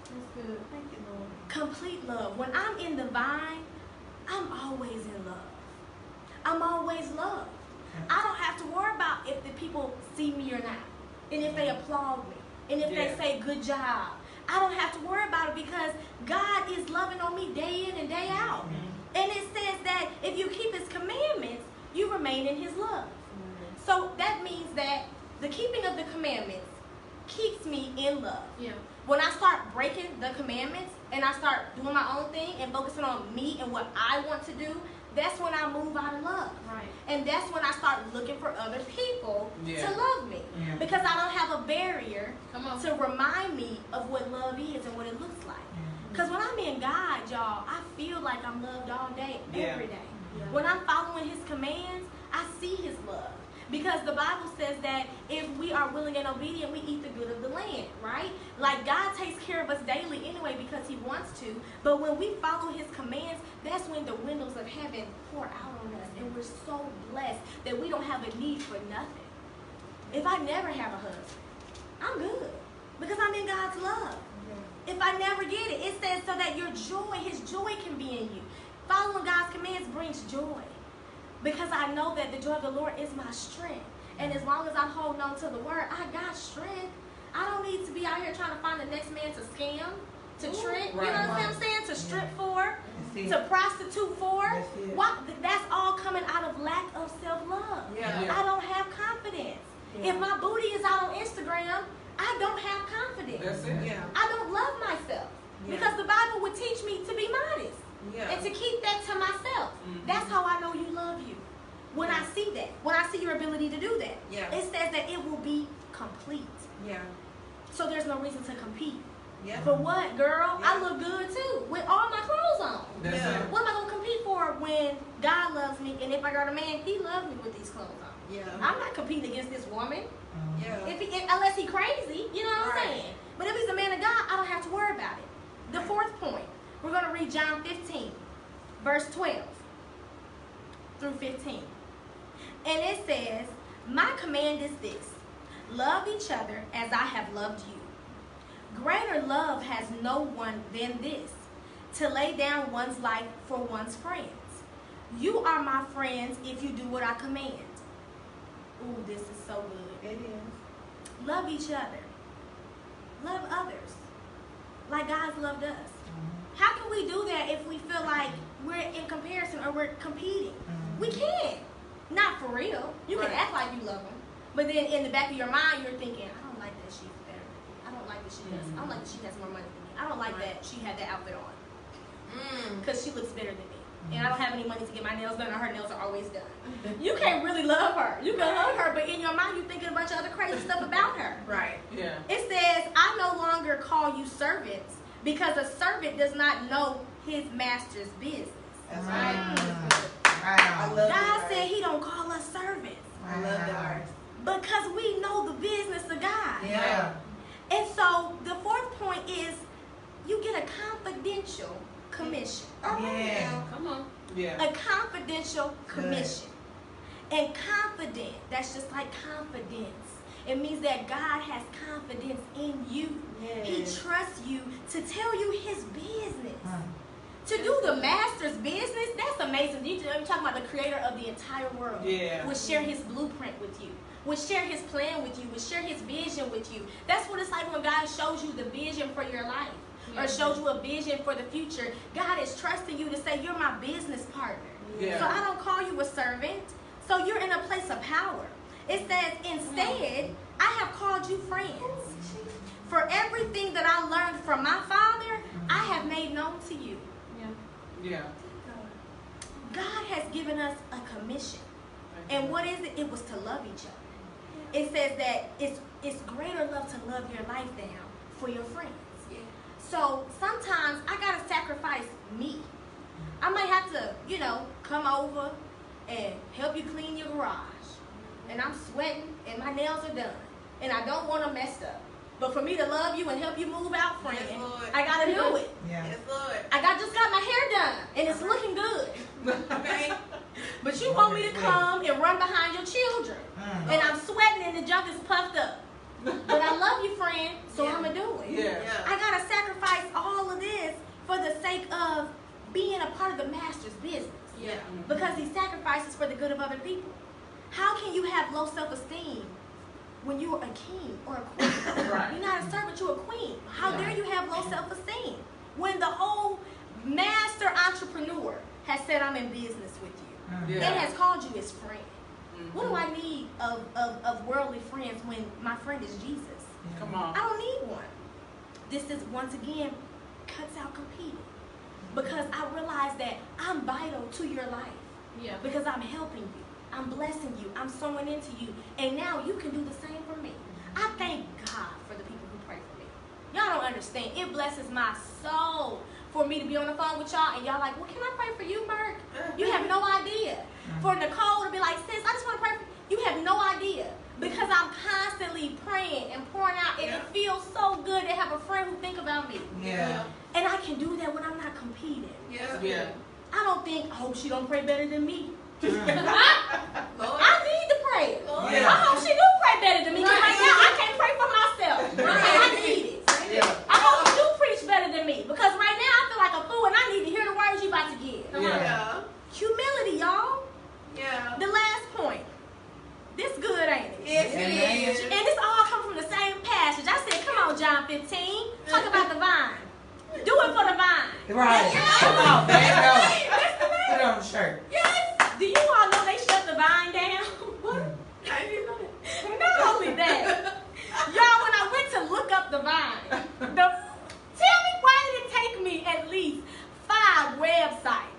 That's good. Thank you, Lord. Complete love. When I'm in the vine, I'm always in love. I'm always loved. I don't have to worry about if the people see me or not, and if they applaud me, and if they say good job. I don't have to worry about it because God is loving on me day in and day out. And it says that if you keep his commandments, you remain in his love. So that means that the keeping of the commandments keeps me in love. Yeah. When I start breaking the commandments and I start doing my own thing and focusing on me and what I want to do, that's when I move out of love. Right. And that's when I start looking for other people Yeah. to love me. Yeah. Because I don't have a barrier Come on. to remind me of what love is and what it looks like. Because when I'm in God, y'all, I feel like I'm loved all day, every day. Yeah. When I'm following his commands, I see his love. Because the Bible says that if we are willing and obedient, we eat the good of the land, right? Like God takes care of us daily anyway because he wants to. But when we follow his commands, that's when the windows of heaven pour out on us. And we're so blessed that we don't have a need for nothing. If I never have a husband, I'm good. Because I'm in God's love. If I never get it, it says so that your joy, his joy can be in you. Following God's commands brings joy. because I know that the joy of the Lord is my strength. And as long as I'm holding on to the word, I got strength. I don't need to be out here trying to find the next man to scam, to trick, you know what I'm saying? To strip for, to prostitute for. That's all coming out of lack of self-love. I don't have confidence. If my booty is out on Instagram, I don't have confidence. That's it. I don't love myself. Because the Bible would teach me to be modest. And to keep that to myself. That's how I know you love you. When I see that. When I see your ability to do that. It says that it will be complete. So there's no reason to compete. For what, girl? I look good too with all my clothes on. What am I going to compete for when God loves me, and if I got a man, he loves me with these clothes on? I'm not competing against this woman. Unless he crazy, you know what I'm saying? But if he's a man of God, I don't have to worry about it. The fourth point, we're going to read John 15, verse 12 through 15. And it says, my command is this, love each other as I have loved you. Greater love has no one than this, to lay down one's life for one's friends. You are my friends if you do what I command. Ooh, this is so good. It is. Love each other. Love others. Like God's loved us. How can we do that if we feel like we're in comparison or we're competing? We can't. Not for real. You can act like you love them. But then in the back of your mind, you're thinking, I don't like that she's better than me. I don't like that she does. I don't like that she has more money than me. I don't like that she had that outfit on. Because she looks better than me. And I don't have any money to get my nails done, or her nails are always done. You can't really love her. You can love her, but in your mind, you're thinking a bunch of other crazy stuff about her. It says, I no longer call you servants, because a servant does not know his master's business. That's right. God said he don't call us servants. I love that. Because we know the business of God. And so the fourth point is you get a confidential commission. Come on. A confidential commission. And confident, that's just like confidence. It means that God has confidence in you. He trusts you to tell you his business. To do the master's business, that's amazing. I'm talking about the creator of the entire world. Would share his blueprint with you. Would share his plan with you. Would share his vision with you. That's what it's like when God shows you the vision for your life. Or shows you a vision for the future. God is trusting you to say, you're my business partner. So I don't call you a servant. So you're in a place of power. It says, instead, I have called you friends. For everything that I learned from my Father, I have made known to you. God has given us a commission. And what is it? It was to love each other. It says that it's greater love to love your life down for your friends. So sometimes I got to sacrifice me. I might have to, come over and help you clean your garage. And I'm sweating and my nails are done. And I don't want them messed up. But for me to love you and help you move out, friend, I got to do it. I just got my hair done and it's looking good. But you want me to come and run behind your children. And I'm sweating and the junk is puffed up. But I love you, friend, so I'm going to do it. I got to sacrifice all of this for the sake of being a part of the master's business. Because he sacrifices for the good of other people. How can you have low self-esteem when you're a king or a queen? You're not a servant, you're a queen. How dare you have low self-esteem when the whole master entrepreneur has said, I'm in business with you. And has called you his friend. What do I need of worldly friends when my friend is Jesus? Come on. I don't need one. This is, once again, cuts out competing. Because I realize that I'm vital to your life. Because I'm helping you. I'm blessing you. I'm sowing into you. And now you can do the same for me. I thank God for the people who pray for me. Y'all don't understand. It blesses my soul for me to be on the phone with y'all and y'all like, well, can I pray for you, Murk? You have no idea. For Nicole to be like, sis, I just want to pray for you. You have no idea. Because I'm constantly praying and pouring out, and it feels so good to have a friend who think about me. And I can do that when I'm not competing. I don't think, I hope she don't pray better than me. I need to pray. I hope she do pray better than me. Because right now I can't pray for myself. I need it. I hope you do preach better than me. Because right now I feel like a fool and I need to hear the words you about to give. Humility, y'all. Right. Come on, man. Put it on the shirt. Yes. Do you all know they shut the vine down? What? I didn't know that. Not only that, y'all, when I went to look up the vine, tell me why did it take me at least 5 websites?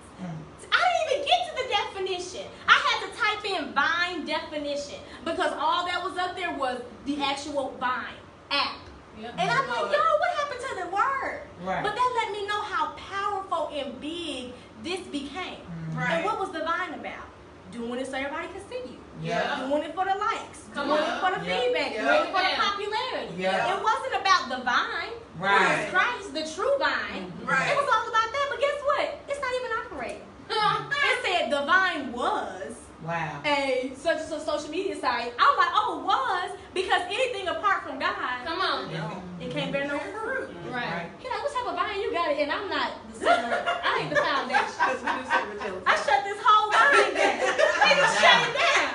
I didn't even get to the definition. I had to type in vine definition because all that was up there was the actual vine app. Yep. And I'm like, yo, what happened to the word? Right. But that let me know how powerful and big this became. Right. And what was the vine about? Doing it so everybody can see you. Yeah. Doing it for the likes. Doing it for the feedback. Doing it for the popularity. Yeah. It wasn't about the vine. Right. It was Christ, the true vine. Right. It was all about that. But guess what? It's not even operating. It said the vine was a such and such social media site. I was like, oh, it was, because anything apart from God, come on, it can't bear no fruit. Right. You know, what type of vine you got it, and I'm not the center. I ain't the foundation. I shut this whole vine down. They just shut it down.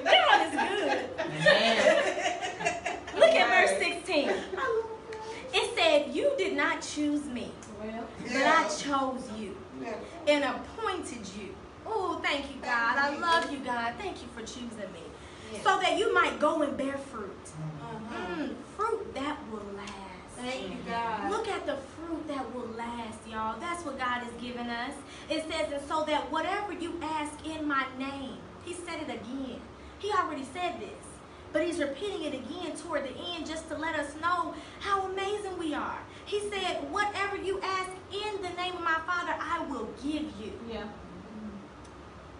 God is good. Look at verse 16. It said, you did not choose me, but I chose you and appointed you. Oh, thank you, God. I love you, God. Thank you for choosing me. So that you might go and bear fruit. Fruit that will last. Thank you, God. Look at the fruit that will last, y'all. That's what God has given us. It says, and so that whatever you ask in my name, he said it again. He already said this. But he's repeating it again toward the end just to let us know how amazing we are. He said, whatever you ask in the name of my Father, I will give you. Yeah.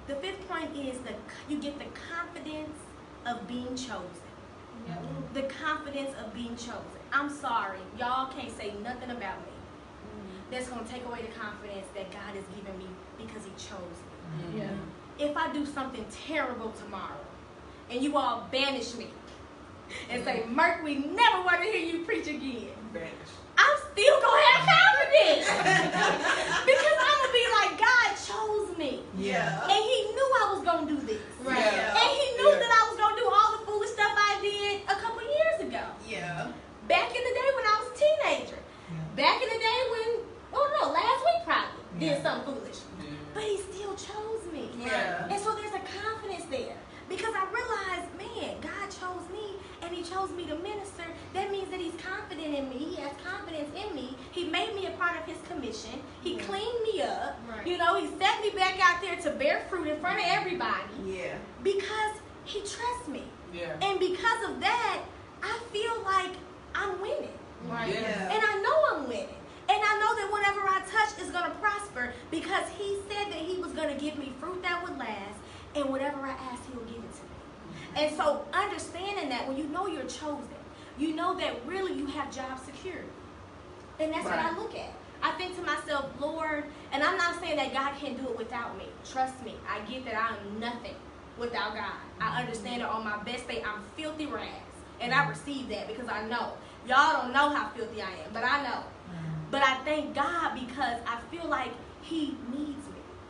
The 5th point is that you get the confidence of being chosen. Yeah. The confidence of being chosen. I'm sorry, y'all can't say nothing about me that's going to take away the confidence that God has given me because he chose me. Yeah. If I do something terrible tomorrow, and you all banish me and say, Murk, we never want to hear you preach again. Banish. I'm still going to have confidence. Because I'm going to be like, God chose me. Yeah. And he knew I was going to do this. Right. Yeah. And he knew that I was going to do all the foolish stuff I did a couple years ago. Yeah. Back in the day when I was a teenager. Yeah. Back in the day when, last week probably, did something foolish. Yeah. But he still chose me. Yeah. And so there's a confidence there. Because I realized, man, God chose me, and he chose me to minister. That means that he's confident in me. He has confidence in me. He made me a part of his commission. He cleaned me up. Right. You know, he set me back out there to bear fruit in front of everybody. Yeah. Because he trusts me. Yeah. And because of that, I feel like I'm winning. Right. Yeah. And I know I'm winning. And I know that whatever I touch is going to prosper because he said that he was going to give me fruit that would last. And whatever I ask, he will give it to me. And so understanding that when you know you're chosen, you know that really you have job security. And that's what I look at. I think to myself, Lord, and I'm not saying that God can't do it without me. Trust me. I get that I am nothing without God. I understand that on my best day, I'm filthy rags. And I receive that because I know. Y'all don't know how filthy I am, but I know. But I thank God because I feel like he needs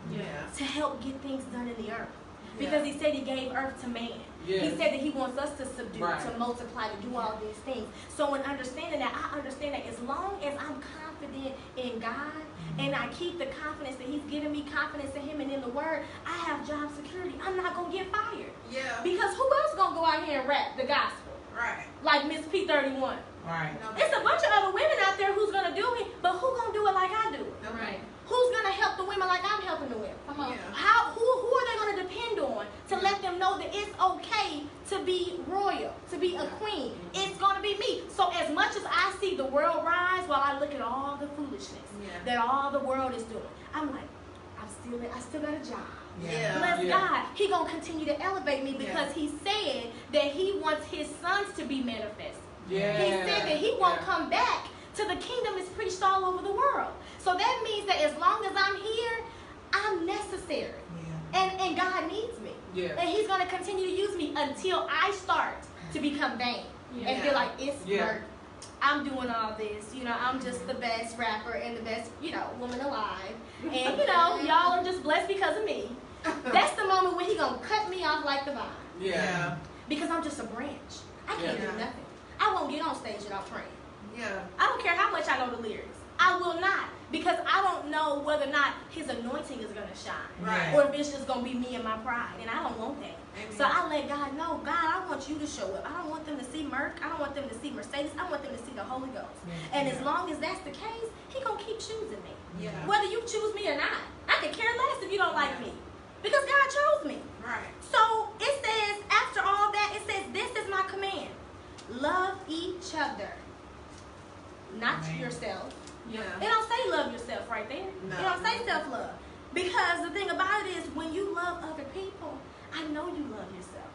me to help get things done in the earth. Because he said he gave earth to man. Yes. He said that he wants us to subdue, to multiply, to do all these things. So in understanding that, I understand that as long as I'm confident in God and I keep the confidence that he's given me, confidence in him and in the word, I have job security. I'm not going to get fired. Yeah. Because who else going to go out here and rap the gospel? Right. Like Miss P31. Right. It's a bunch of other women out there who's going to do it, but who going to do it like I do it? Right. Who's going to help the women like I'm helping the women? Come on. Yeah. Who are they going to depend on to let them know that it's okay to be royal, to be a queen? It's going to be me. So as much as I see the world rise while I look at all the foolishness that all the world is doing, I'm like, I still got a job. Yeah. Bless God. He going to continue to elevate me because he said that he wants his sons to be manifested. Yeah. He said that he won't come back till the kingdom is preached all over the world. So that means that as long as I'm here, I'm necessary. Yeah. And God needs me. Yeah. And he's going to continue to use me until I start to become vain. Yeah. And feel like it's work. I'm doing all this. You know, I'm just the best rapper and the best, woman alive. And, y'all are just blessed because of me. That's the moment when he's going to cut me off like the vine. Yeah. Because I'm just a branch. I can't do nothing. I won't get on stage without praying. Yeah. I don't care how much I know the lyrics. I will not. Because I don't know whether or not his anointing is going to shine. Right. Or if it's just going to be me and my pride. And I don't want that. Amen. So I let God know, God, I want you to show up. I don't want them to see Murk. I don't want them to see Mercedes. I want them to see the Holy Ghost. And as long as that's the case, he going to keep choosing me. Yeah. Whether you choose me or not. I could care less if you don't like me. Because God chose me. Right. So it says, after all that, it says, this is my command. Love each other. Not yourself. Yeah. It don't say love yourself right there. No. It don't say self-love. Because the thing about it is, when you love other people, I know you love yourself.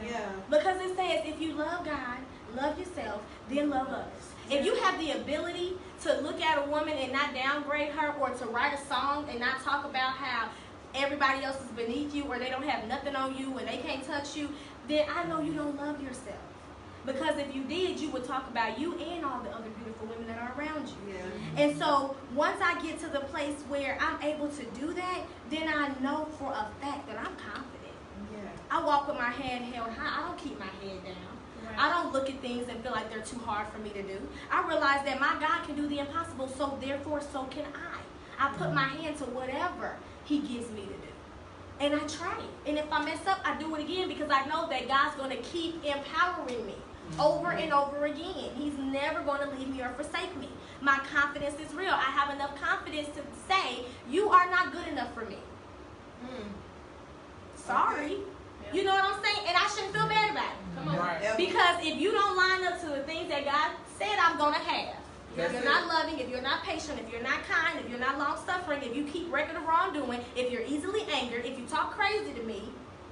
Yeah. Because it says, if you love God, love yourself, then love others. If you have the ability to look at a woman and not downgrade her, or to write a song and not talk about how everybody else is beneath you, or they don't have nothing on you and they can't touch you, then I know you don't love yourself. Because if you did, you would talk about you and all the other beautiful women that are around you. Yeah. And so once I get to the place where I'm able to do that, then I know for a fact that I'm confident. Yeah. I walk with my head held high. I don't keep my head down. I don't look at things and feel like they're too hard for me to do. I realize that my God can do the impossible, so therefore so can I. I put my hand to whatever he gives me to do. And I try it. And if I mess up, I do it again, because I know that God's going to keep empowering me over and over again. He's never going to leave me or forsake me. My confidence is real. I have enough confidence to say, you are not good enough for me. Sorry. Okay. You know what I'm saying? And I shouldn't feel bad about it. Come on. Right. Yep. Because if you don't line up to the things that God said I'm going to have, if That's you're it. not loving, if you're not patient, if you're not kind, if you're not long-suffering, if you keep record of wrongdoing, if you're easily angered, if you talk crazy to me,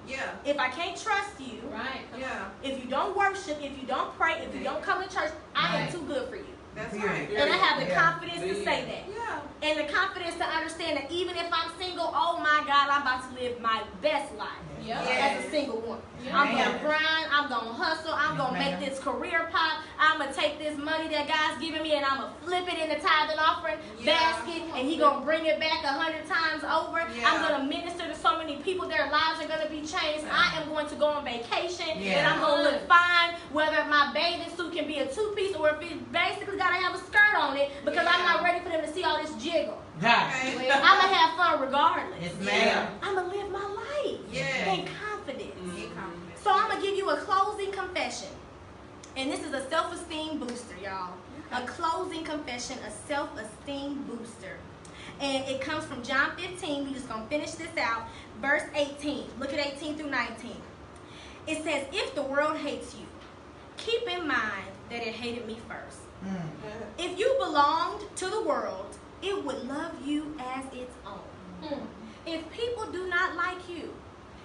Yeah. if I can't trust you, Right. Yeah. if you don't worship, if you don't pray, if you don't come to church, I am Right. too good for you. That's Period. right. And I have the Yeah. confidence to say that. Yeah. And the confidence to understand that even if I'm single, oh my God, I'm about to live my best life. Yeah. As a single woman. Yeah. I'm going to Amen. grind, I'm going to hustle, I'm going to make Amen. this career pop, I'm going to take this money that God's giving me and I'm going to flip it in the tithe and offering Yeah. basket, and he going to bring it back 100 times over. Yeah. I'm going to minister to so many people, their lives are going to be changed. I am going to go on vacation, and I'm going to look fine, whether my bathing suit can be a two-piece or if it basically got to have a skirt on it, because I'm not ready for them to see all this jiggle. God. Okay. I'm going to have fun regardless. Yes, Yeah. ma'am. I'm going to live my life Yeah. in confidence. Be confident. So I'm going to give you a closing confession. And this is a self-esteem booster, y'all. A closing confession, a self-esteem booster. And it comes from John 15. We're just going to finish this out. Verse 18. Look at 18 through 19. It says, if the world hates you, keep in mind that it hated me first. If you belonged to the world, it would love you as its own. If people do not like you,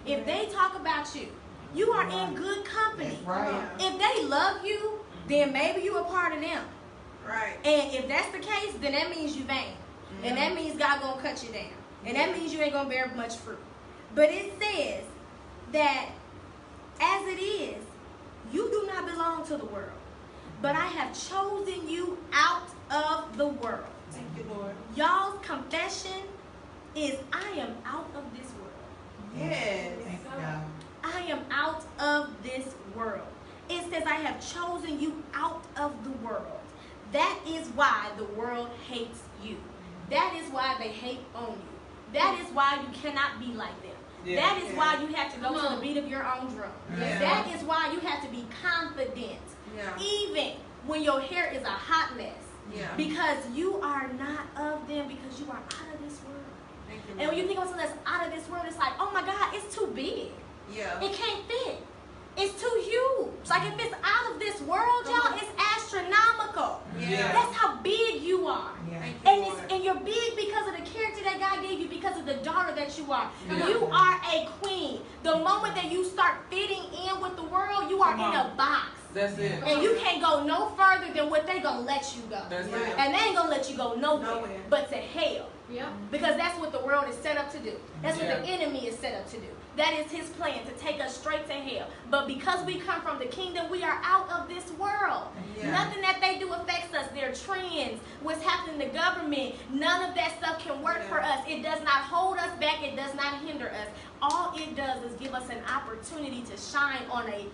if they talk about you, you are in good company. That's right. If they love you, then maybe you're a part of them. Right. And if that's the case, then that means you vain. And that means God gonna cut you down. And that means you ain't gonna bear much fruit. But it says that as it is, you do not belong to the world, but I have chosen you out of the world. Thank you, Lord. Y'all's confession is, I am out of this world. Yes. Thank you, God. I am out of this world. It says, I have chosen you out of the world. That is why the world hates you. That is why they hate on you. That is why you cannot be like them. Yeah. That is why you have to go Come to the on. beat of your own drum. Yeah. That is why you have to be confident, Yeah. even when your hair is a hot mess. Yeah. Because you are not of them, because you are out of this world. Thank you, And when you Lord. think of something that's out of this world, it's like, oh my God, it's too big. Yeah. It can't fit. It's too huge. Like if it's out of this world, y'all, it's astronomical. Yeah. That's how big you are. Yeah. Thank you, And Lord. and you're big because of the character that God gave you, because of the daughter that you are. Yeah. You are a queen. The moment that you start fitting in with the world, you are Come in on. a box. That's it. And you can't go no further than what they gonna let you go. That's Yeah. it. And they ain't gonna let you go nowhere, Nowhere. but to hell. Yep. Because that's what the world is set up to do. That's what Yeah. the enemy is set up to do. That is his plan, to take us straight to hell. But because we come from the kingdom, we are out of this world. Yeah. Nothing that they do affects us. Their trends, what's happening in the government, none of that stuff can work Yeah. for us. It does not hold us back. It does not hinder us. All it does is give us an opportunity to shine on a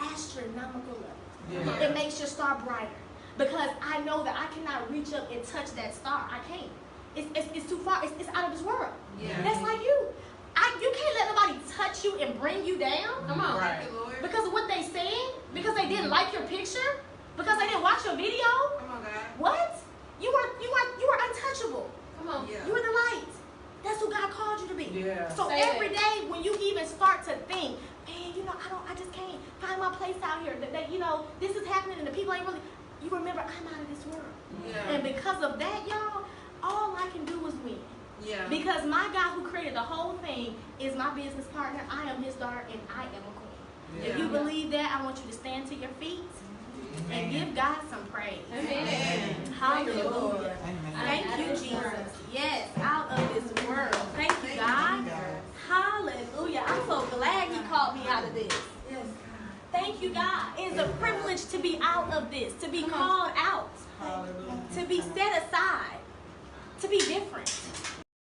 astronomical level. Yeah. It makes your star brighter. Because I know that I cannot reach up and touch that star. I can't. it's too far. It's out of this world. Yeah. That's like you. You can't let nobody touch you and bring you down. Come on. Thank you, Lord. Because of what they said? Because they didn't like your picture? Because they didn't watch your video? Come on, God. What? You were untouchable. Come on. Yeah. You were the light. That's who God called you to be. Yeah. So Say every it. day when you even start to think, man, I just can't find my place out here. That this is happening and the people ain't really. You remember, I'm out of this world. Yeah. And because of that, y'all, all I can do is win. Yeah. Because my God who created the whole thing is my business partner. I am his daughter and I am a queen. Yeah. If you believe that, I want you to stand to your feet and give God some praise. Amen. Hallelujah. Amen. Thank you, Jesus. Yes, out of this world. Thank you, God. Hallelujah. I'm so glad he called me out of this. Yes. Thank you, God. It's a privilege to be out of this, to be called out, Hallelujah. to be set aside, to be different.